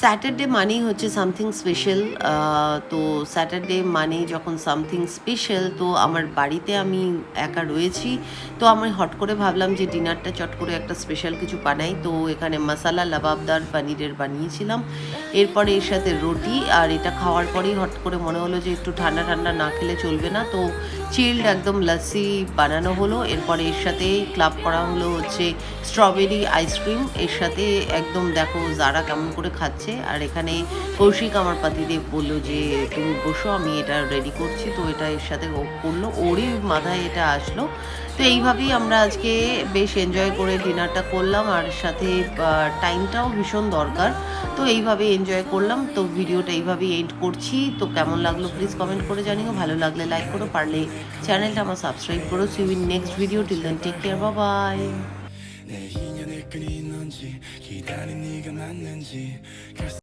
Saturday মানেই হচ্ছে something special. তো স্যাটারডে মানেই যখন সামথিং স্পেশাল, তো আমার বাড়িতে আমি একা রয়েছি। তো আমি হট করে ভাবলাম যে ডিনারটা চট করে একটা স্পেশাল কিছু বানাই। তো এখানে মাসালা লাবাবদার পনিরের বানিয়েছিলাম। এরপরে এর সাথে রুটি, আর এটা খাওয়ার পরেই হট করে মনে হলো যে একটু ঠান্ডা ঠান্ডা না খেলে চলবে না। তো চিল্ড একদম লাস্সি বানানো হলো। এরপরে এর সাথে ক্লাব করা হলো হচ্ছে স্ট্রবেরি আইসক্রিম। এর সাথে একদম দেখো যারা কেমন করে খাচ্ছে। আর এখানে কৌশিক আমার পাতিদেব বলল যে তুমি বসো, আমি এটা রেডি করছি। তো এটা এর সাথে ও করলো, ওরই মাথায় এটা আসলো। তো এইভাবেই আমরা আজকে বেশ এনজয় করে ডিনারটা করলাম, আর সাথে টাইমটাও ভীষণ দরকার। তো এইভাবে এনজয় করলাম। তো ভিডিওটা এইভাবেই এন্ড করছি। তো কেমন লাগলো প্লিজ কমেন্ট করে জানিও। ভালো লাগলে লাইক করো, পারলে চ্যানেলটা আমার সাবস্ক্রাইব করো। See you in next video. Till then take care, bye bye. 내 인연을 끊인 건지 기다린 네가 맞는지